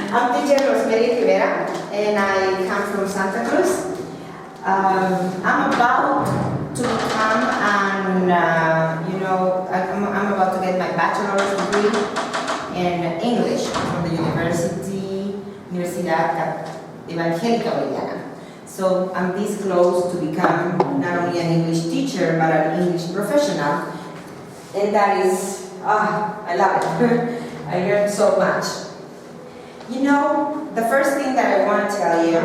I'm teacher Rosmery Ribera, and I come from Santa Cruz. I'm about to become I'm about to get my bachelor's degree in English from the Universidad Evangélica Boliviana. So I'm this close to become not only an English teacher, but an English professional. And that is, I love it. I learned so much. You know, the first thing that I want to tell you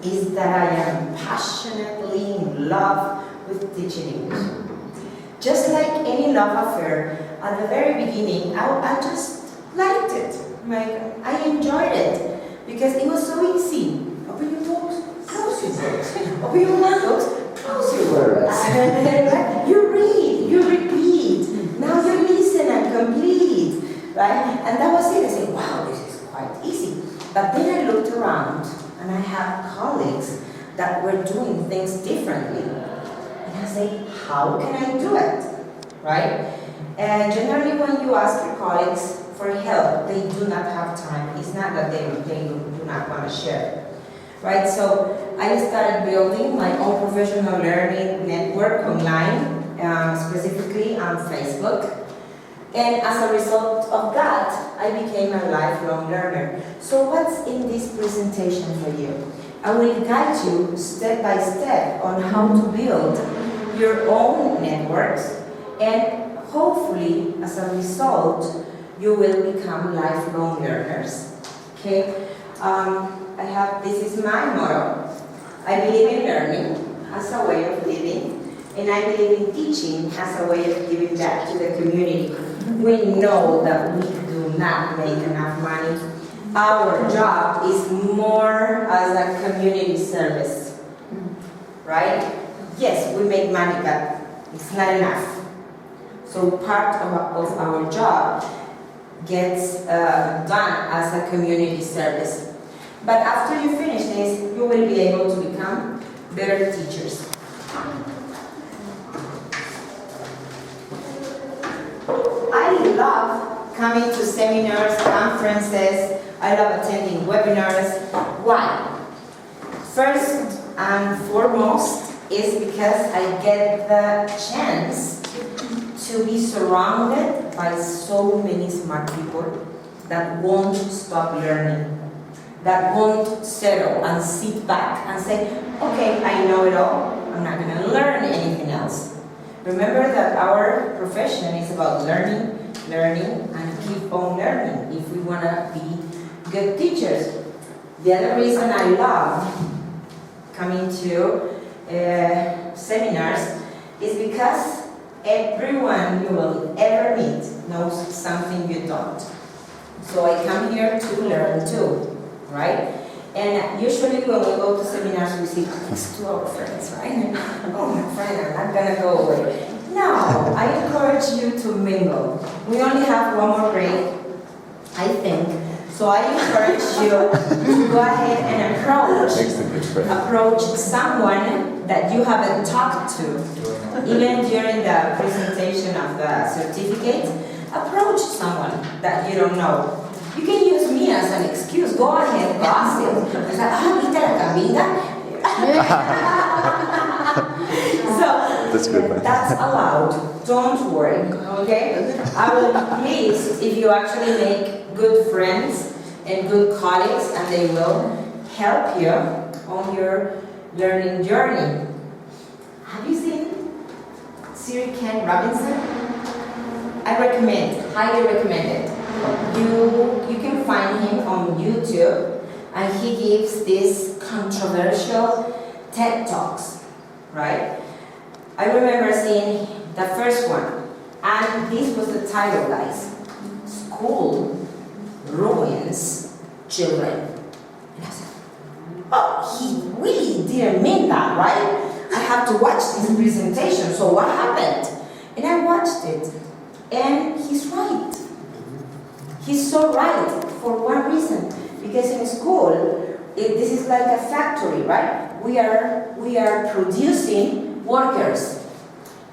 is that I am passionately in love with teaching English. Just like any love affair, at the very beginning, I just liked it. I enjoyed it because it was so easy. Open your books, close your books. Open your workbooks, close your workbooks. You read, you repeat. Now you listen and complete, right? And that was it. I said, wow, this is quite easy. But then I looked around and I had colleagues that were doing things differently. And I say, how can I do it, right? And generally when you ask your colleagues for help, they do not have time. It's not that they do not want to share, right? So I started building my own professional learning network online, specifically on Facebook. And as a result of that, I became a lifelong learner. So what's in this presentation for you? I will guide you step by step on how to build your own networks, and hopefully, as a result, you will become lifelong learners. Okay? This is my motto. I believe in learning as a way of living, and I believe in teaching as a way of giving back to the community. We know that we do not make enough money. Our job is more as a community service, right? Yes, we make money, but it's not enough. So part of our job gets done as a community service. But after you finish this, you will be able to become better teachers. I love coming to seminars, conferences. I love attending webinars. Why? First and foremost is because I get the chance to be surrounded by so many smart people that won't stop learning, that won't settle and sit back and say, okay, I know it all, I'm not going to learn anything else. Remember that our profession is about learning, and keep on learning if we want to be good teachers. The other reason I love coming to seminars is because everyone you will ever meet knows something you don't. So I come here to learn too, right? And usually when we go to seminars, we see next to our friends, right? Oh, my friend, I'm not going to go away. No, I encourage you to mingle. We only have one more break, I think. So I encourage you to go ahead and approach someone that you haven't talked to. Even during the presentation of the certificate, approach someone that you don't know. You can use me as an excuse. Go ahead, gossip. It's like, ¿viste la Camila? So that's allowed. Don't worry, okay? I will be pleased if you actually make good friends and good colleagues, and they will help you on your learning journey. Have you seen Sir Ken Robinson? I recommend, highly recommend it. You can find him on YouTube, and he gives these controversial TED Talks, right? I remember seeing the first one, and this was the title, guys. School ruins children. And I said, oh, he really didn't mean that, right? I have to watch this presentation, so what happened? And I watched it, and he's right. He's so right for one reason, because in school, this is like a factory, right? We are producing workers,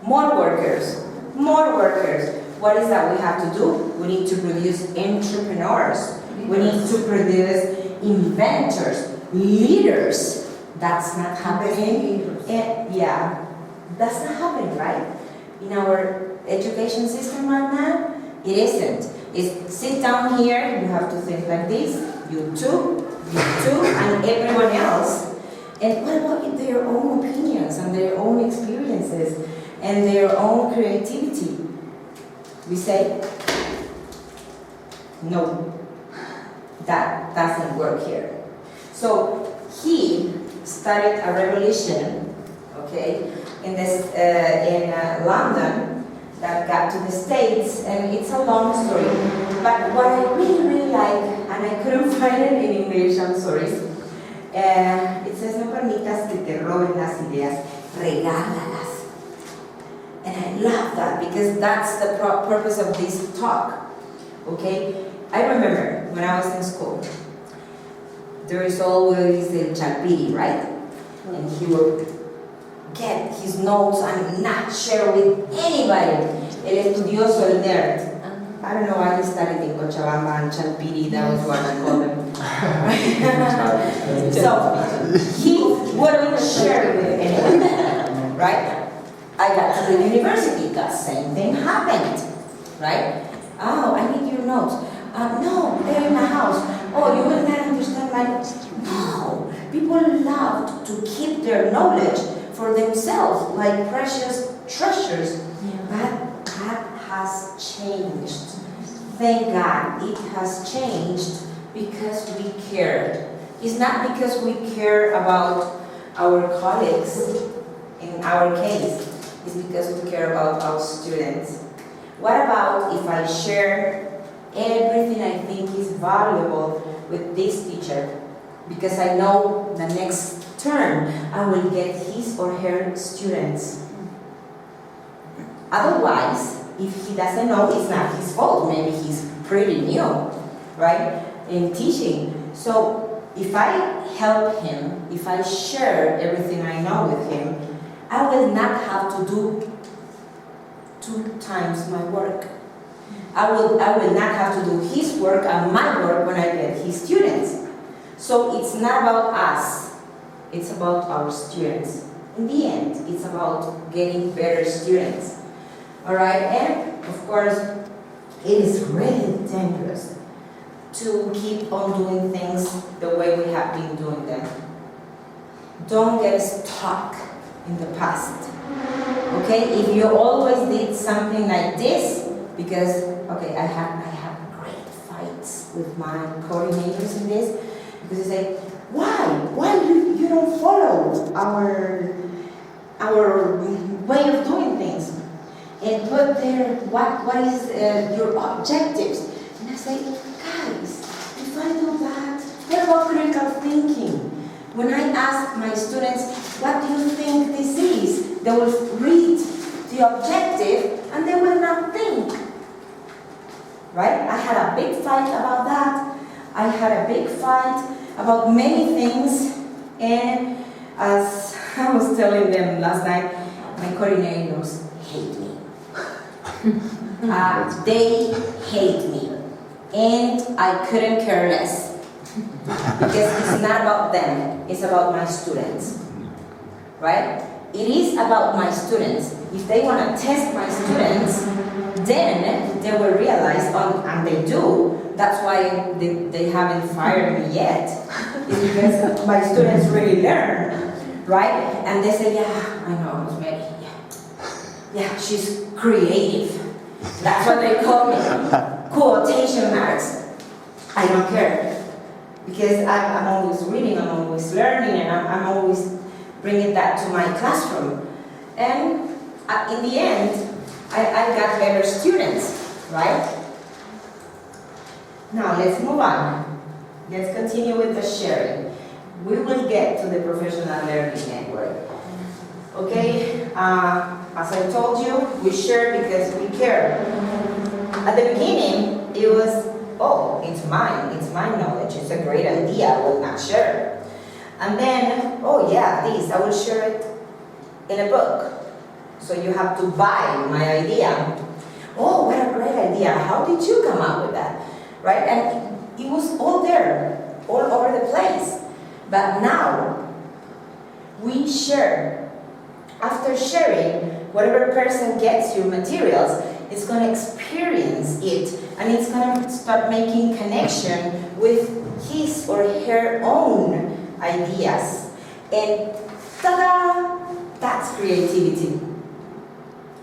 more workers, more workers. What is that we have to do? We need to produce entrepreneurs. We need to produce inventors, leaders. That's not happening. And, yeah, that's not happening, right? In our education system right now, it isn't. It's sit down here, you have to think like this, you too, and everyone else. And what about their own opinions and their own experiences and their own creativity? We say, no, that doesn't work here. So he started a revolution, okay, in London, that got to the States, and it's a long story. But what I really like, and I couldn't find it in English, I'm sorry. It says, no permitas que te roben las ideas, regálalas. And I love that because that's the purpose of this talk. Okay? I remember when I was in school, there is always the chalpiri, right? And he would get his notes and not share with anybody. El estudioso, el nerd. I don't know why he studied in Cochabamba and Chalpiri, that was what I called him. So, he wouldn't share with anyone, right? I got to the university, the same thing happened, right? Oh, I need your notes. No, they're in the house. Oh, you will not understand my... No, people love to keep their knowledge for themselves, like precious treasures. Yeah. But that has changed. Thank God it has changed because we cared. It's not because we care about our colleagues, in our case. It's because we care about our students. What about if I share everything I think is valuable with this teacher? Because I know the next term I will get his or her students. Otherwise, if he doesn't know, it's not his fault. Maybe he's pretty new, right, in teaching. So if I help him, if I share everything I know with him, I will not have to do 2 times my work. I will not have to do his work and my work when I get his students. So it's not about us, it's about our students. In the end, it's about getting better students. Alright, and of course, it is really dangerous to keep on doing things the way we have been doing them. Don't get stuck in the past. Okay, if you always did something like this, because, okay, I have great fights with my coordinators in this, because they say, why you don't follow our way of doing things? And put there, what is your objectives? And I say, guys, if I do that, what about critical thinking? When I ask my students, what do you think this is? They will read the objective and they will not think. Right? I had a big fight about that. I had a big fight about many things. And as I was telling them last night, my coordinators hate me. They hate me. And I couldn't care less. Because it's not about them, it's about my students. Right? It is about my students. If they want to test my students, then they will realize, and they do, that's why they haven't fired me yet. It's because my students really learn, right? And they say, yeah, I know, Rosmery, yeah, she's creative. That's what they call me. Quotation marks. I don't care. Because I'm always reading, I'm always learning, and I'm always bringing that to my classroom. And in the end, I got better students, right? Now let's move on. Let's continue with the sharing. We will get to the professional learning network. Okay, as I told you, we share because we care. At the beginning, it was, oh, it's my knowledge, it's a great idea, I will not share. And then, oh yeah, this, I will share it in a book. So you have to buy my idea. Oh, what a great idea, how did you come up with that? Right? And it was all there, all over the place. But now, we share. After sharing, whatever person gets your materials is going to experience it, and it's going to start making connection with his or her own ideas. And ta-da! That's creativity,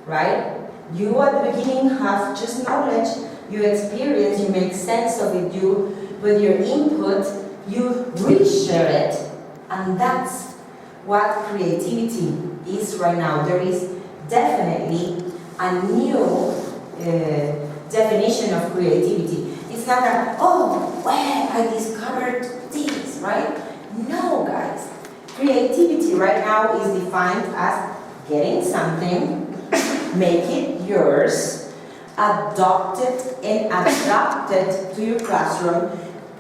right? You at the beginning have just knowledge, you experience, you make sense of it, you, with your input, you reshare it, and that's what creativity is right now. There is definitely a new definition of creativity. It's not that, oh, well, I discovered this, right? No, guys. Creativity right now is defined as getting something, make it yours, adopt it and adapt it to your classroom,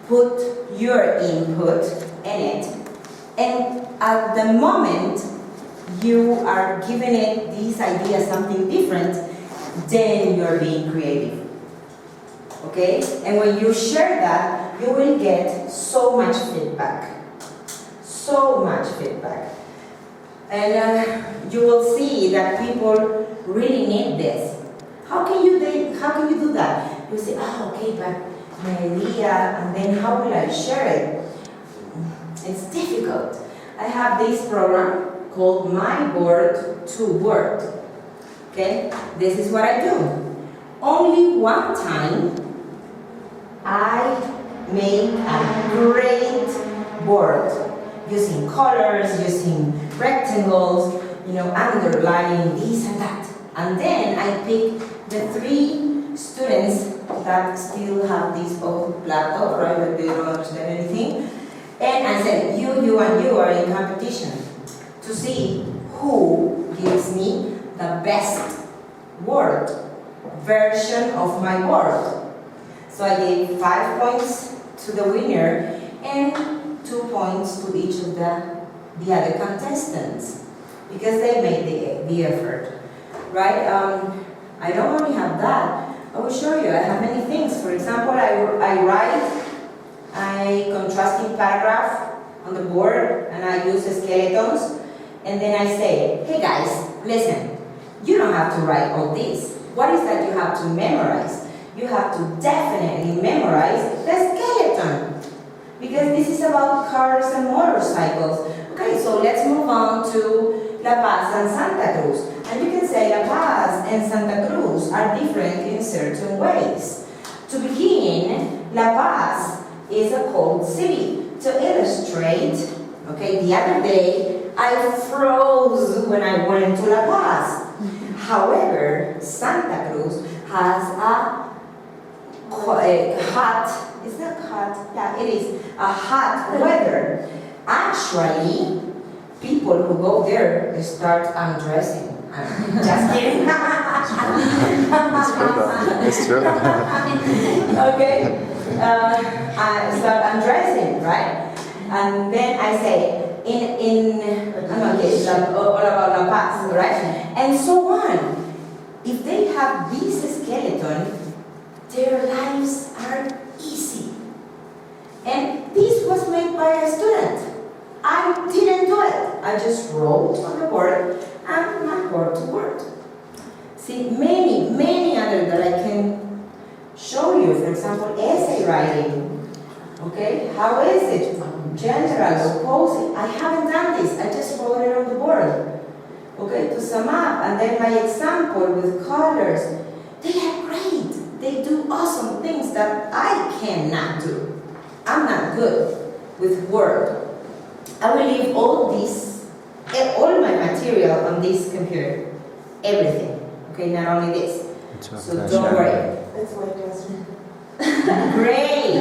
put your input in it, and at the moment you are giving it these ideas something different, then you're being creative. Okay? And when you share that, you will get so much feedback. So much feedback. And you will see that people really need this. How can you do that? You say, oh, okay, but my idea, and then how will I share it? It's difficult. I have this program called My Board to Word. Okay? This is what I do. Only one time I make a great board using colors, using rectangles, underlining this and that. And then I pick the 3 students that still have this old laptop, right, but they don't understand anything. And I said, you, and you are in competition to see who gives me the best word version of my word. So I gave 5 points to the winner and 2 points to each of the other contestants because they made the effort, right? I don't only have that. I will show you. I have many things. For example, I write a contrasting paragraph on the board and I use skeletons, and then I say, hey guys, listen, you don't have to write all this. What is that you have to memorize? You have to definitely memorize the skeleton, because this is about cars and motorcycles. Okay, so let's move on to La Paz and Santa Cruz. And you can say La Paz and Santa Cruz are different in certain ways. To begin, La Paz is a cold city. To illustrate, okay, the other day I froze when I went to La Paz. However, Santa Cruz has a hot, is that hot? Yeah, it is a hot weather. Actually, people who go there, they start undressing. Just kidding. It's true. Okay. I start undressing, right? And then I say, all about La Paz, right? And so on. If they have this skeleton, their lives are easy. And this was made by a student. I didn't do it. I just wrote on the board and my board to word. See, many others that I can show you. For example, essay writing. Okay, how is it? General, opposing. I haven't done this. I just wrote it on the board. Okay, to sum up, and then my example with colors. They are great. They do awesome things that I cannot do. I'm not good with Word. I will leave all my material on this computer. Everything. Okay, not only this. So don't worry. That's my question. Great.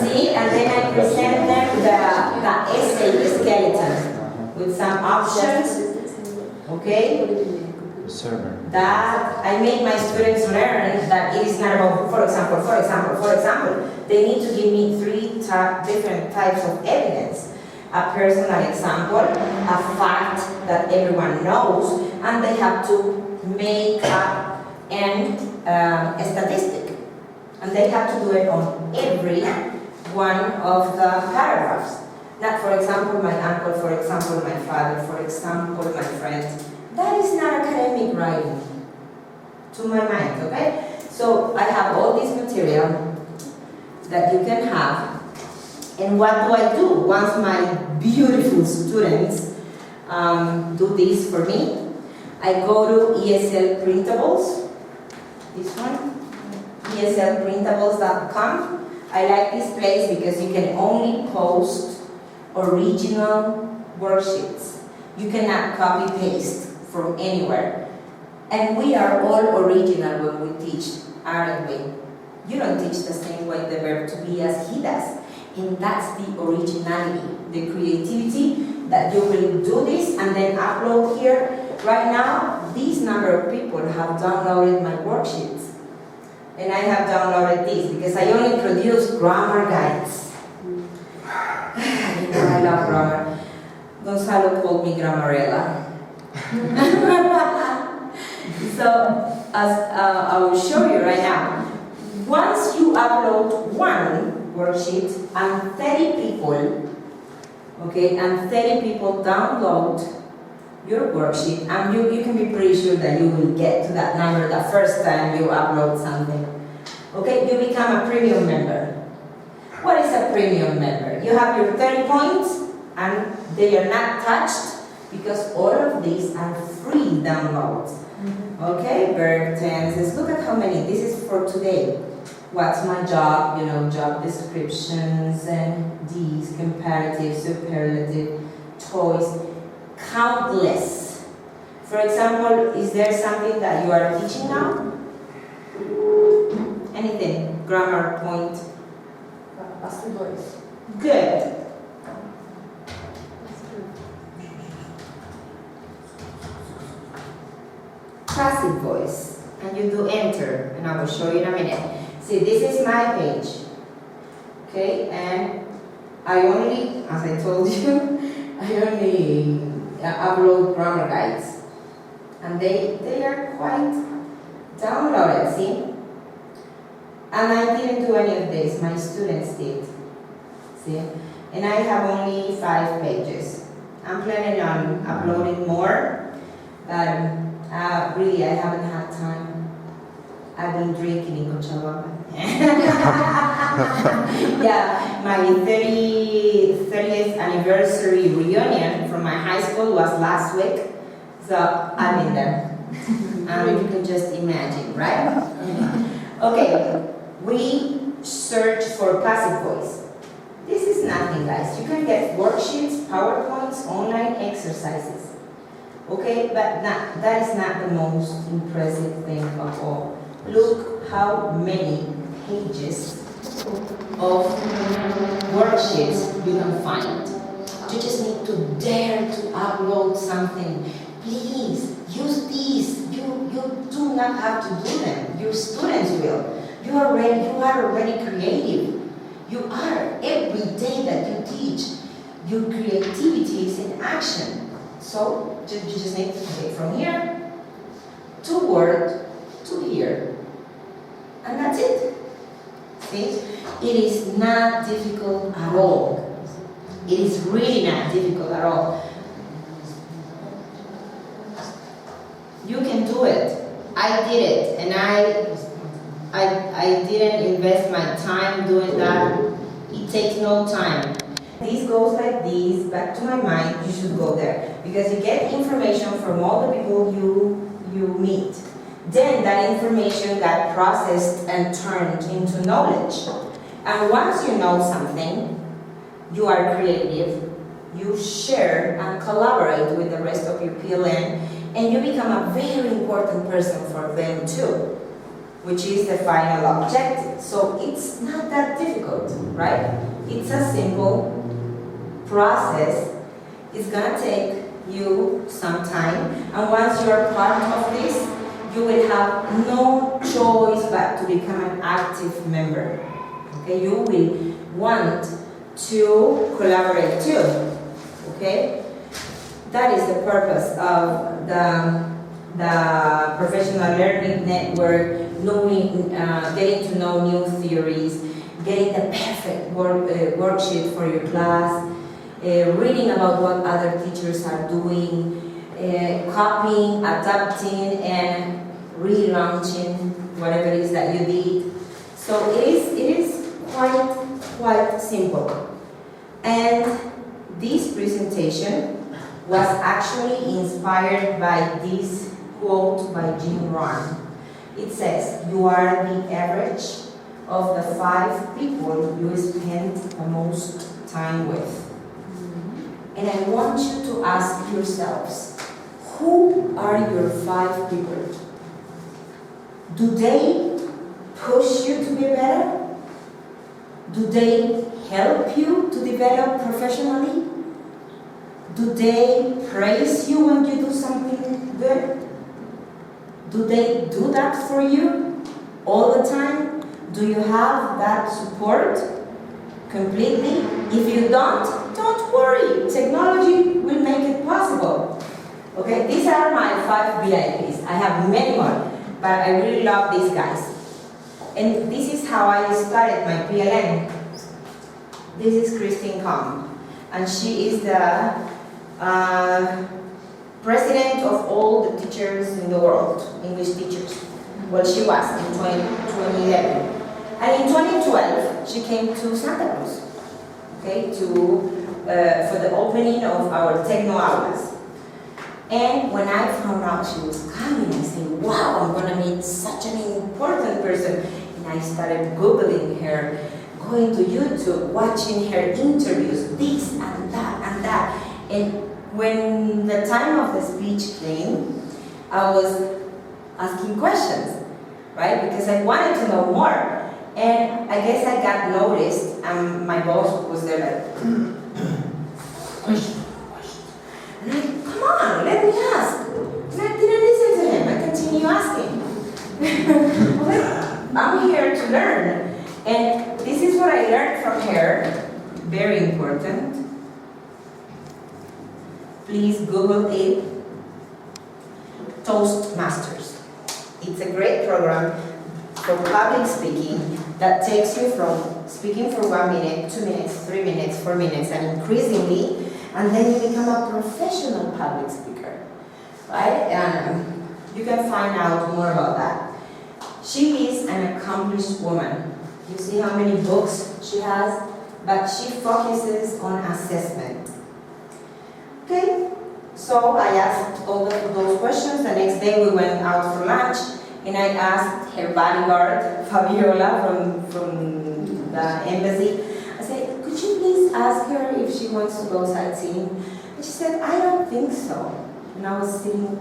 See, and then I present them the essay skeleton with some options. Okay? Server. That I make my students learn that it is not about, for example, they need to give me 3 different types of evidence. A personal example, a fact that everyone knows, and they have to make up a statistic. And they have to do it on every one of the paragraphs. Not, for example, my uncle, for example, my father, for example, my friend. That is not academic writing, to my mind, okay? So I have all this material that you can have. And what do I do once my beautiful students do this for me? I go to ESL Printables, this one, eslprintables.com. I like this place because you can only post original worksheets. You cannot copy paste from anywhere. And we are all original when we teach, aren't we? You don't teach the same way the verb to be as he does. And that's the originality, the creativity that you will do this and then upload here. Right now, this number of people have downloaded my worksheets. And I have downloaded this because I only produce grammar guides. You know, I love grammar. Gonzalo called me Grammarella. So, as I will show you right now, once you upload one worksheet and 30 people, okay, and 30 people download your worksheet, and you can be pretty sure that you will get to that number the first time you upload something. Okay, you become a premium member. What is a premium member? You have your 30 points and they are not touched because all of these are free downloads. Okay, verb tenses. Look at how many. This is for today. What's my job? You know, job descriptions and these, comparative, superlative, choice. Countless. For example, is there something that you are teaching now? Anything? Grammar point? Passive voice. Good. Passive voice. And you do enter, and I will show you in a minute. See, this is my page. Okay, and I only, as I told you, I only upload grammar guides. And they are quite downloaded, see? And I didn't do any of this, my students did. See? And I have only 5 pages. I'm planning on uploading more, but really I haven't had time. I've been drinking in Cochabamba. Yeah, my 30th anniversary reunion from my high school was last week, so I've been there. And you can just imagine, right? Okay, we search for passive voice. This is nothing, guys. You can get worksheets, PowerPoints, online exercises. Okay, but that is not the most impressive thing of all. Look how many pages of worksheets you can find. You just need to dare to upload something. Please, use these. You do not have to do them. Your students will. You are already creative. You are every day that you teach. Your creativity is in action. So you just need to take from here to Word to here. And that's it. See? It is not difficult at all. It is really not difficult at all. You can do it. I did it, and I didn't invest my time doing that. It takes no time. This goes like this, back to my mind, you should go there. Because you get information from all the people you meet. Then that information got processed and turned into knowledge. And once you know something, you are creative, you share and collaborate with the rest of your PLN, and you become a very important person for them too, which is the final objective. So it's not that difficult, right? It's a simple process. It's gonna take you some time, and once you are part of this, you will have no choice but to become an active member. Okay, you will want to collaborate too. Okay, that is the purpose of the Professional Learning Network getting to know new theories, getting the perfect worksheet for your class, reading about what other teachers are doing, copying, adapting, and relaunching whatever it is that you did. So it is quite simple. And this presentation was actually inspired by this quote by Jim Rohn. It says, "You are the average of the 5 people you spend the most time with." And I want you to ask yourselves, who are your 5 people? Do they push you to be better? Do they help you to develop professionally? Do they praise you when you do something good? Do they do that for you all the time? Do you have that support completely? If you don't worry. Technology will make it possible. Okay, these are my 5 VIPs. I have many more, but I really love these guys. And this is how I started my PLN. This is Christine Kong, and she is the president of all the teachers in the world, English teachers. Well, she was in 2011. And in 2012, she came to Santa Cruz, okay, for the opening of our Techno Aulas. And when I found out she was coming, I said, wow, I'm going to meet such an important person. And I started Googling her, going to YouTube, watching her interviews, this and that and that. And when the time of the speech came, I was asking questions, right? Because I wanted to know more. And I guess I got noticed, and my boss was there like, question. And I, come on, let me ask. And I didn't listen to him, I continue asking. I'm here to learn. And this is what I learned from her, very important. Please Google it, Toastmasters. It's a great program for public speaking that takes you from speaking for 1 minute, 2 minutes, 3 minutes, 4 minutes, and increasingly, and then you become a professional public speaker, right? And you can find out more about that. She is an accomplished woman. You see how many books she has, but she focuses on assessment. Okay, so I asked all those questions. The next day we went out for lunch, and I asked her bodyguard, Fabiola, from the embassy, I said, could you please ask her if she wants to go sightseeing? And she said, I don't think so. And I was sitting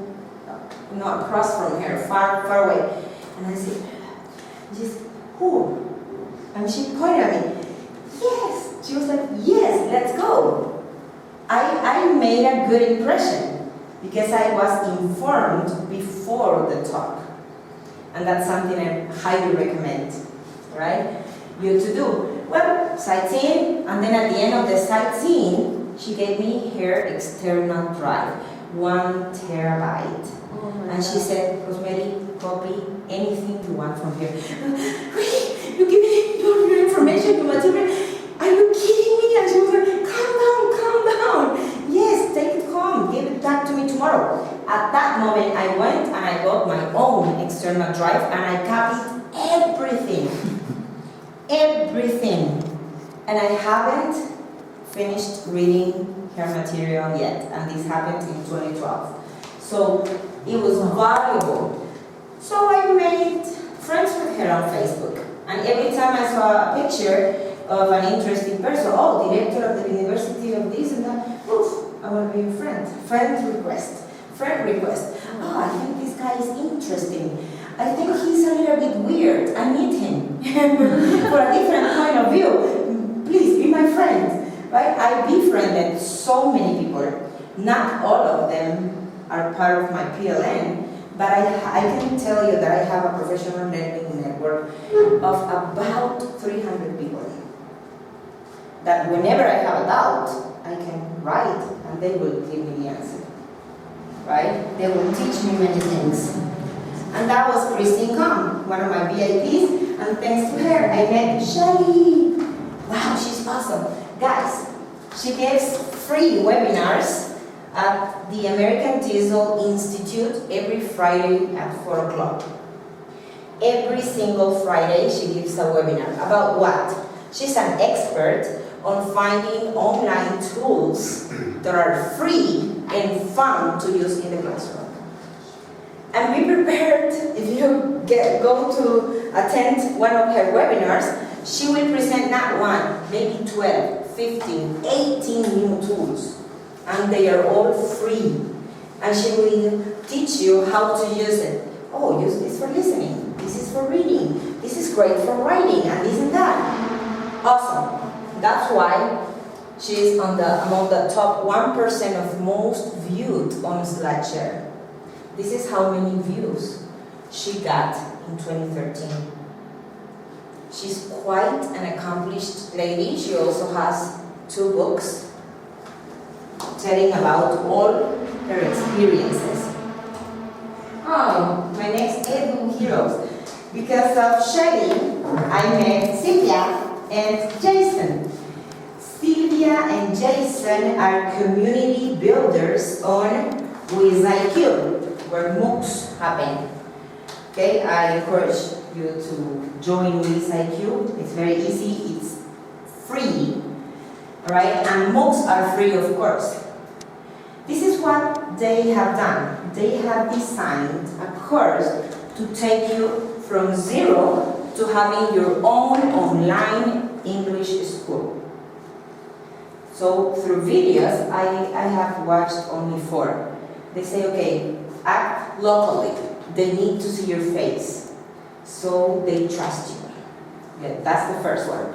across from her, far away. And I said, who? And she pointed at me, yes. She was like, yes, let's go. I made a good impression because I was informed before the talk. And that's something I highly recommend, right? You to do. Well, sightseeing, and then at the end of the sightseeing, she gave me her external drive, 1 terabyte. And she said, Rosmery, copy anything you want from here. Really? You give me your information, your material? Are you kidding me? And she was like, calm down. Yes, take it home. Give it back to me tomorrow. At that moment, I went and I got my own external drive and I copied everything. Everything. And I haven't finished reading her material yet. And this happened in 2012. So it was valuable. So I made friends with her on Facebook. And every time I saw a picture of an interesting person, oh, director of the university of this and that, oof, I want to be a friend. Friend request. Oh, I think this guy is interesting. I think he's a little bit weird. I need him for a different point of view. Please be my friend. Right? I befriended so many people. Not all of them are part of my PLN, but I can tell you that I have a professional learning network of about 300 people. That whenever I have a doubt, I can write and they will give me the answer. Right? They will teach me many things. And that was Christine Kong, one of my VIPs, and thanks to her, I met Shelly. Wow, she's awesome. Guys, she gives free webinars at the American Diesel Institute every Friday at 4 o'clock. Every single Friday, she gives a webinar. About what? She's an expert on finding online tools that are free and fun to use in the classroom. And be prepared, if you go to attend one of her webinars, she will present not one, maybe 12, 15, 18 new tools. And they are all free. And she will teach you how to use it. Oh, use this for listening. This is for reading. This is great for writing, and this and that. Awesome. That's why she's among the top 1% of most viewed on SlideShare. This is how many views she got in 2013. She's quite an accomplished lady. She also has 2 books telling about all her experiences. Oh, my next Edu heroes. Because of Shelly, I met Sylvia and Jason. Sylvia and Jason are community builders on WizIQ, where MOOCs happen. Okay, I encourage you to join WizIQ. It's very easy, it's free, alright? And MOOCs are free, of course. This is what they have done. They have designed a course to take you from zero to having your own online English school. So through videos, I have watched only 4. They say, okay, act locally. They need to see your face. So they trust you. Yeah, that's the first one.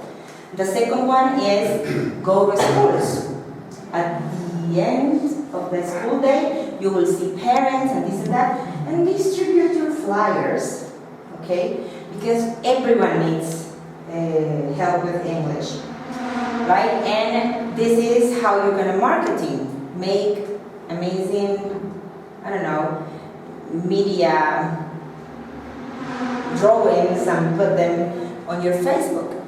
The second one is go to schools. At the end of the school day, you will see parents and this and that, and distribute your flyers, okay? Because everyone needs help with English, right? And this is how you're gonna marketing. Make amazing, I don't know, media drawings and put them on your Facebook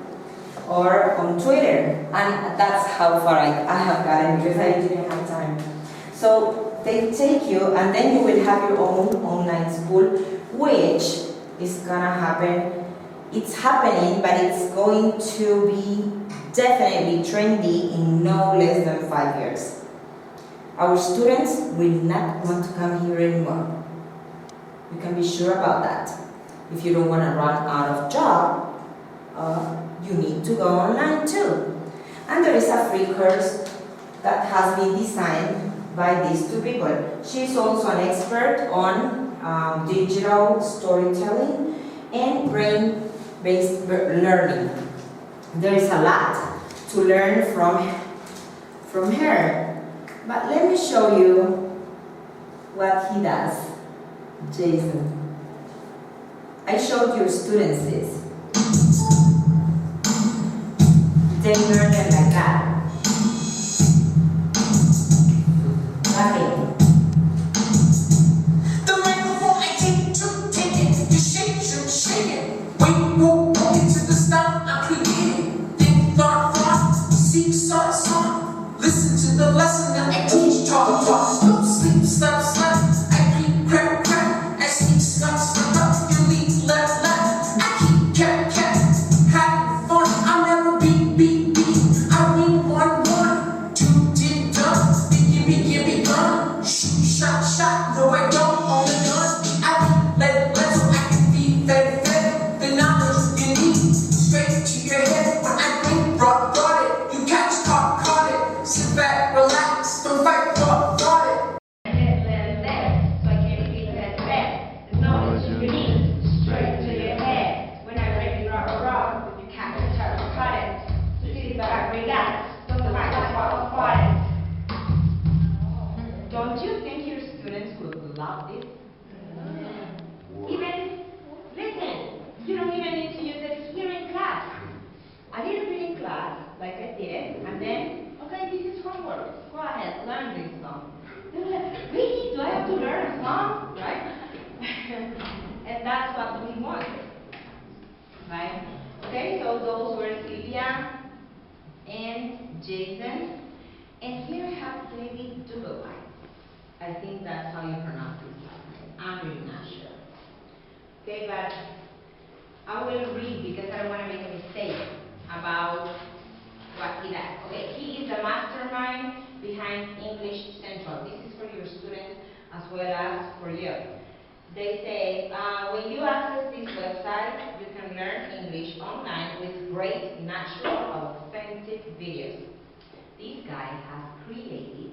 or on Twitter. And that's how far I have gotten because I didn't have time. So they take you and then you will have your own online school, which is gonna happen. It's happening, but it's going to be definitely trendy in no less than 5 years. Our students will not want to come here anymore. You can be sure about that. If you don't want to run out of job, you need to go online too. And there is a free course that has been designed by these 2 people. She's also an expert on digital storytelling and brain-based learning. There is a lot to learn from her. But let me show you what he does, Jason. I showed your students this. They learn it like that. Nothing. The microphone I take it. You shake it. When you walk into the style I created. Think, thought, seek, song. Listen to the lesson that I teach. Talk. Don't sleep, stop. I keep crap. I speak, stop. You leave, left. I keep cat. Having fun. I'll never be. I win 1-1. 2 did done. Give me gun. Shoot, shot. No, I don't own a gun. I be let so I can be fed. The knowledge you need straight to your head. When I think brought it. You catch, caught it. Sit back, relax. Don't fight, fought it. Don't you think your students would love this? Even, listen, you don't even need to use it here in class. A little bit in class, like I did, and then, okay, this is homework. Go ahead, learn this song. They're like, really? Do I have to learn a song? Right? that's what we want, right? Okay, so those were Sylvia and Jason. And here I have David Dugovine. I think that's how you pronounce his last name. I'm really not sure. Okay, but I will read because I don't want to make a mistake about what he does. Okay, he is the mastermind behind English Central. This is for your students as well as for you. They say, when you access this website, you can learn English online with great, natural, authentic videos. This guy has created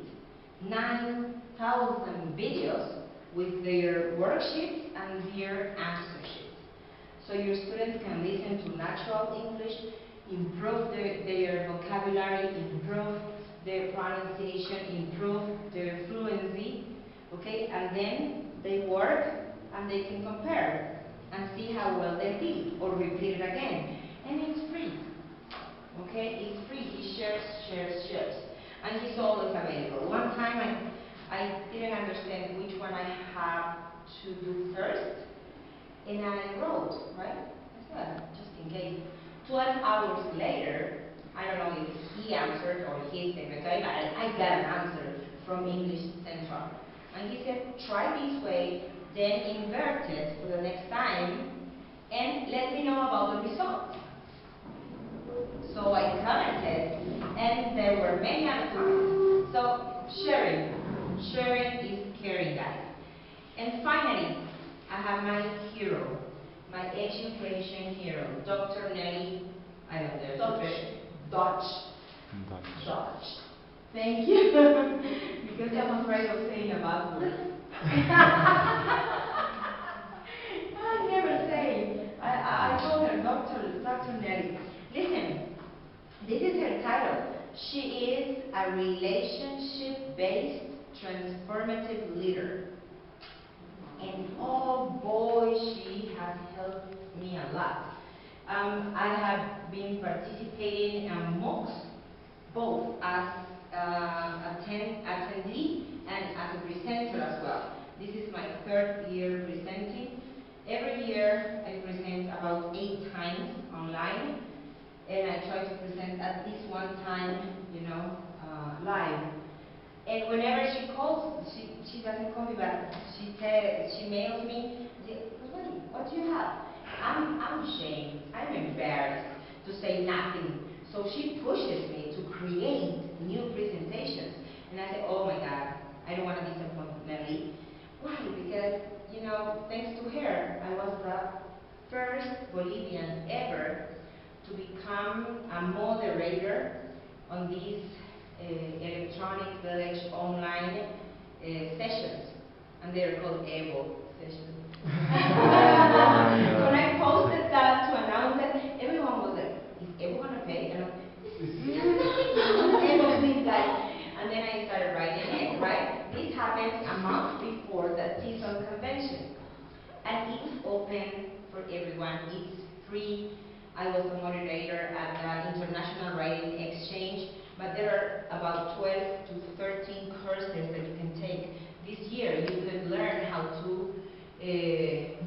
9,000 videos with their worksheets and their answer sheets. So your students can listen to natural English, improve their vocabulary, improve their pronunciation, improve their fluency, okay? And then they work and they can compare and see how well they did or repeat it again. And it's free, okay? It's free. He shares. And he's always available. One time I didn't understand which one I have to do first, and I wrote, right? As well, just in case. 12 hours later, I don't know if he answered or his secretary, but I got an answer from English Central. And he said, try this way, then invert it for the next time, and let me know about the results. So I commented, and there were many answers. So sharing is caring, guys. And finally, I have my hero, my education hero, Dr. Nelly, I don't know, Dodge. Thank you, because I'm afraid of saying a bad word. I never say. I told her, Dr. Nelly, listen, this is her title. She is a relationship-based transformative leader. And oh boy, she has helped me a lot. I have been participating in MOOCs, both as attendee and as a presenter as well. This is my third year presenting. Every year I present about 8 times online, and I try to present at least one time, live. And whenever she calls, she doesn't call me, but she mails me, Rosmery, what do you have? I'm ashamed, I'm embarrassed to say nothing. So she pushes me to create new presentations. And I say, oh my God, I don't want to disappoint Nelly. Why? Because, thanks to her, I was the first Bolivian ever to become a moderator on these electronic village online sessions, and they're called EVO sessions. When I posted that to announce it, everyone was like, is EVO gonna pay? And I'm like, EVO, please guys. And then I started writing it, right? This happens a month before the season convention. And it's open for everyone, it's free. I was a moderator at the International Writing Exchange, but there are about 12 to 13 courses that you can take. This year you could learn how to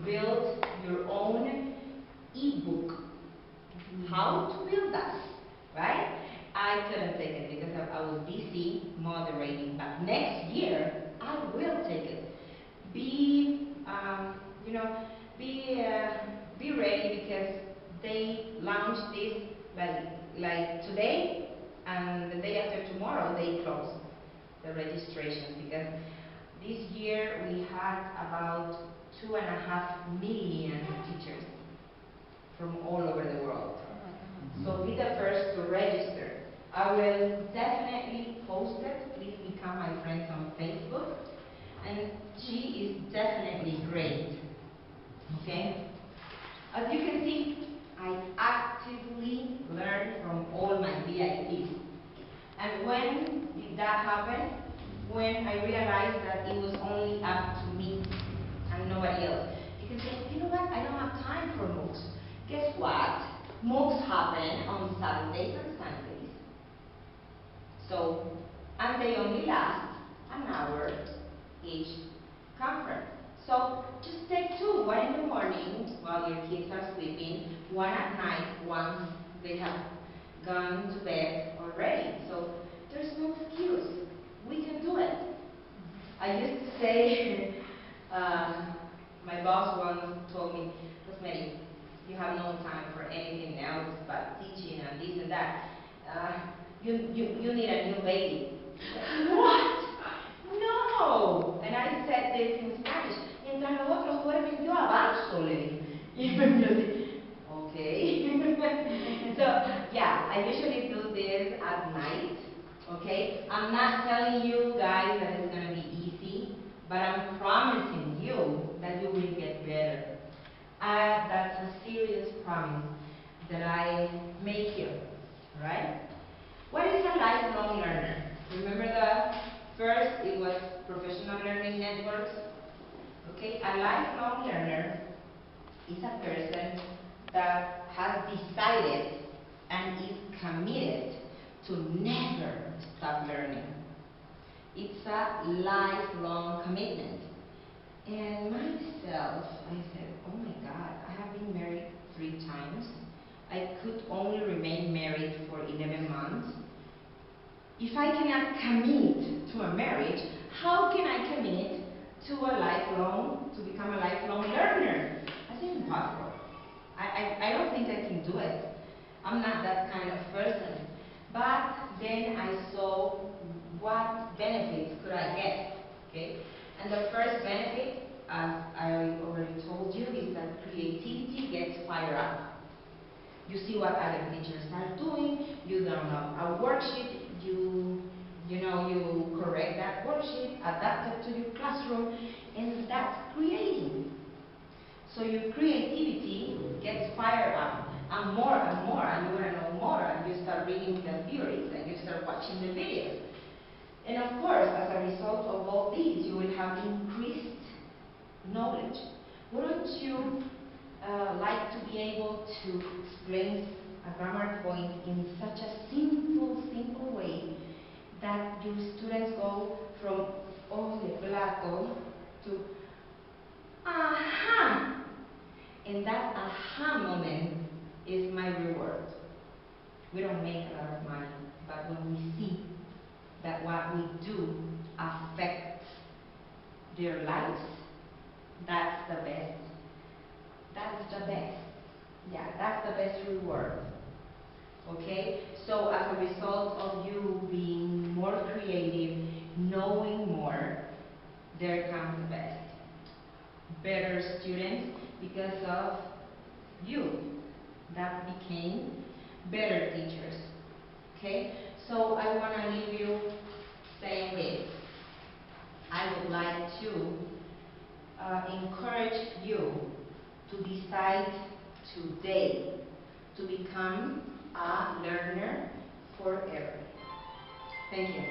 build your own ebook. How to build that, right? I couldn't take it because I was busy moderating, but next year I will take it. Be ready because they launched this like today, and the day after tomorrow they close the registrations because this year we had about 2.5 million teachers from all over the world. So be the first to register. I will definitely post it. Please become my friends on Facebook. And she is definitely great. Okay? As you can see, I actively learn from all my VIPs. And when did that happen? When I realized that it was only up to me and nobody else. You can say, you know what, I don't have time for MOOCs. Guess what? MOOCs happen on Saturdays and Sundays. And they only last an hour each conference. So just take two, one in the morning while your kids are sleeping, one at night once they have gone to bed already. So there's no excuse. We can do it. I used to say, my boss once told me, Rosmery, you have no time for anything else but teaching and this and that. You need a new baby. What? No. And I said this in Spanish. Mientras los otros duermen, yo avanzo, le dije. Y me miró así, okay. So, yeah, I usually do this at night, okay? I'm not telling you guys that it's going to be easy, but I'm promising you that you will get better. That's a serious promise that I make you, right? What is a lifelong learner? Remember the first, it was professional learning networks. Okay, a lifelong learner is a person that has decided and is committed to never stop learning. It's a lifelong commitment. And myself, I said, oh my God, I have been married 3 times. I could only remain married for 11 months. If I cannot commit to a marriage, how can I commit to become a lifelong learner? That's impossible. I don't think I can do it. I'm not that kind of person. But then I saw what benefits could I get, okay? And the first benefit, as I already told you, is that creativity gets fired up. You see what other teachers are doing, you download a worksheet, you correct that worksheet, adapt it to your classroom, and that's creating. So your creativity gets fired up, and more, and you want to know more, and you start reading the theories, and you start watching the videos. And of course, as a result of all these, you will have increased knowledge. Wouldn't you like to be able to explain a grammar point in such a simple way that your students go from oh de plato to aha? And that aha moment is my reward. We don't make a lot of money, but when we see that what we do affects their lives, that's the best. That's the best. Yeah, that's the best reward. Okay? So as a result of you being more creative, knowing more, there comes the best. Better students because of you that became better teachers. Okay? So I want to leave you saying this. I would like to encourage you to decide today to become a learner forever. Thank you.